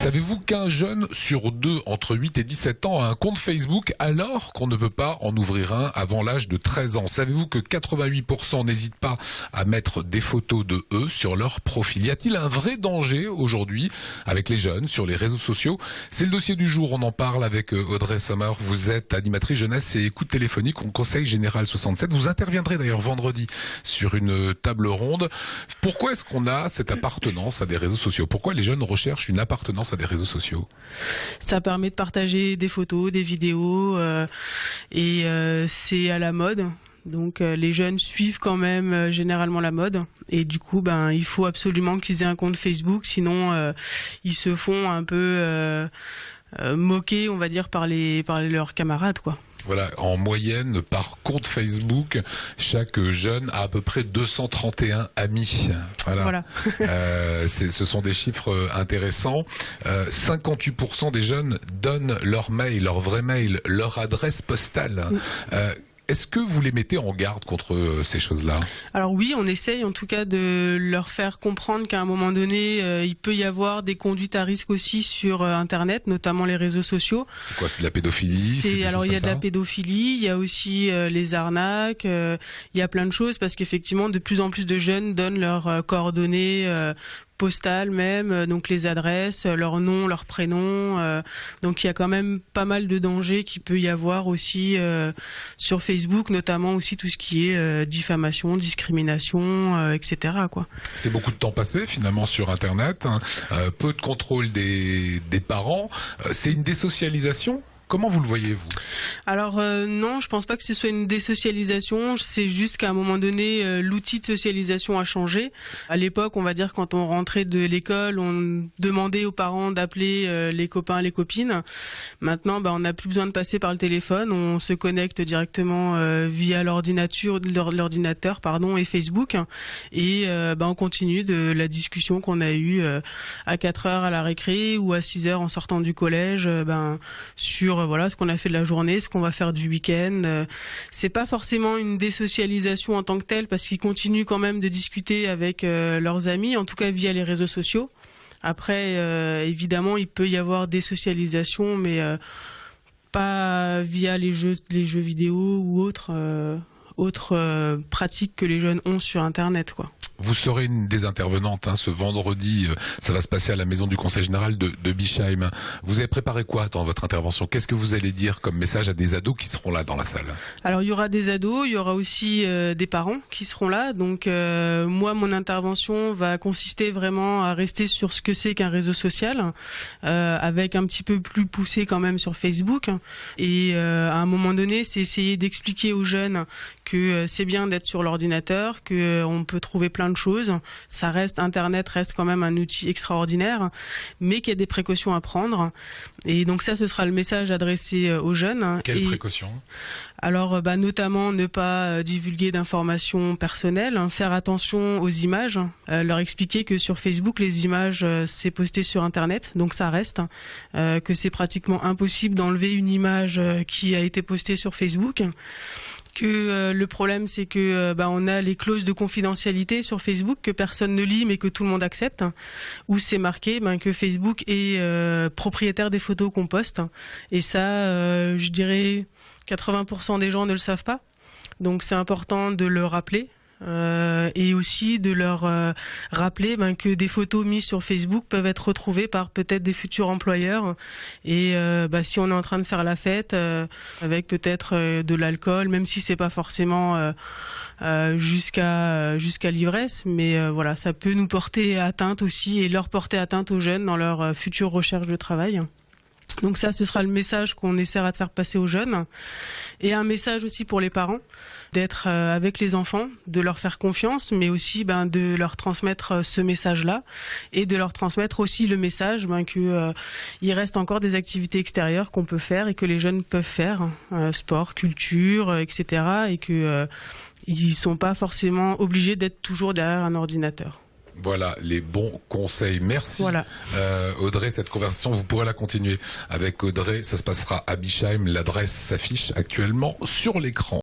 Savez-vous qu'un jeune sur deux entre 8 et 17 ans a un compte Facebook alors qu'on ne peut pas en ouvrir un avant l'âge de 13 ans? Savez-vous que 88% n'hésitent pas à mettre des photos de eux sur leur profil? Y a-t-il un vrai danger aujourd'hui avec les jeunes sur les réseaux sociaux? C'est le dossier du jour, on en parle avec Audrey Sommer. Vous êtes animatrice jeunesse et écoute téléphonique au Conseil Général 67. Vous interviendrez d'ailleurs vendredi sur une table ronde. Pourquoi est-ce qu'on a cette appartenance à des réseaux sociaux? Pourquoi les jeunes recherchent une appartenance à des réseaux sociaux? Ça permet de partager des photos, des vidéos et c'est à la mode. Donc les jeunes suivent quand même généralement la mode et du coup il faut absolument qu'ils aient un compte Facebook, sinon ils se font un peu moquer, on va dire, par leurs camarades, quoi. Voilà, en moyenne, par compte Facebook, chaque jeune a à peu près 231 amis. Voilà. Ce sont des chiffres intéressants. 58% des jeunes donnent leur mail, leur vrai mail, leur adresse postale. Est-ce que vous les mettez en garde contre ces choses-là? Alors oui, on essaye en tout cas de leur faire comprendre qu'à un moment donné, il peut y avoir des conduites à risque aussi sur Internet, notamment les réseaux sociaux. C'est quoi? C'est de la pédophilie? Alors il y a de la pédophilie, il y a aussi les arnaques, il y a plein de choses parce qu'effectivement de plus en plus de jeunes donnent leurs coordonnées postales même, donc les adresses, leur nom, leur prénom. Donc il y a quand même pas mal de dangers qu'il peut y avoir aussi sur Facebook, notamment aussi tout ce qui est diffamation, discrimination, etc., quoi. C'est beaucoup de temps passé finalement sur Internet, peu de contrôle des parents. C'est une désocialisation? Comment vous le voyez, vous? Alors non, je pense pas que ce soit une désocialisation. C'est juste qu'à un moment donné, l'outil de socialisation a changé. À l'époque, on va dire, quand on rentrait de l'école, on demandait aux parents d'appeler les copains, les copines. Maintenant, on n'a plus besoin de passer par le téléphone. On se connecte directement via l'ordinateur, et Facebook. Et on continue de la discussion qu'on a eue à 4 heures à la récré ou à 6 heures en sortant du collège, sur voilà ce qu'on a fait de la journée, ce qu'on va faire du week-end. C'est pas forcément une désocialisation en tant que telle parce qu'ils continuent quand même de discuter avec leurs amis, en tout cas via les réseaux sociaux. Après, évidemment, il peut y avoir des socialisations, mais pas via les jeux vidéo ou autres pratiques que les jeunes ont sur Internet, quoi. Vous serez une des intervenantes ce vendredi, ça va se passer à la maison du Conseil Général de Bischheim. Vous avez préparé quoi dans votre intervention? Qu'est-ce que vous allez dire comme message à des ados qui seront là dans la salle? Alors il y aura des ados, il y aura aussi des parents qui seront là. Donc moi, mon intervention va consister vraiment à rester sur ce que c'est qu'un réseau social, avec un petit peu plus poussé quand même sur Facebook. Et à un moment donné, c'est essayer d'expliquer aux jeunes que c'est bien d'être sur l'ordinateur, que on peut trouver plein de choses. Internet reste quand même un outil extraordinaire, mais qu'il y a des précautions à prendre. Et donc ça, ce sera le message adressé aux jeunes. Quelles précautions? Alors, notamment ne pas divulguer d'informations personnelles, faire attention aux images, leur expliquer que sur Facebook, les images, c'est posté sur Internet, donc ça reste, que c'est pratiquement impossible d'enlever une image qui a été postée sur Facebook. Que le problème, c'est que on a les clauses de confidentialité sur Facebook que personne ne lit mais que tout le monde accepte, où c'est marqué que Facebook est propriétaire des photos qu'on poste, et ça je dirais 80% des gens ne le savent pas, donc c'est important de le rappeler. Et aussi de leur rappeler que des photos mises sur Facebook peuvent être retrouvées par peut-être des futurs employeurs, et si on est en train de faire la fête avec peut-être de l'alcool, même si c'est pas forcément jusqu'à l'ivresse, mais voilà, ça peut nous porter atteinte aussi et leur porter atteinte aux jeunes dans leur future recherche de travail. Donc ça, ce sera le message qu'on essaiera de faire passer aux jeunes, et un message aussi pour les parents, d'être avec les enfants, de leur faire confiance, mais aussi de leur transmettre ce message-là, et de leur transmettre aussi le message que il reste encore des activités extérieures qu'on peut faire et que les jeunes peuvent faire, sport, culture, etc., et que ils sont pas forcément obligés d'être toujours derrière un ordinateur. Voilà les bons conseils. Merci. Voilà. Audrey, cette conversation, vous pourrez la continuer avec Audrey. Ça se passera à Bischheim. L'adresse s'affiche actuellement sur l'écran.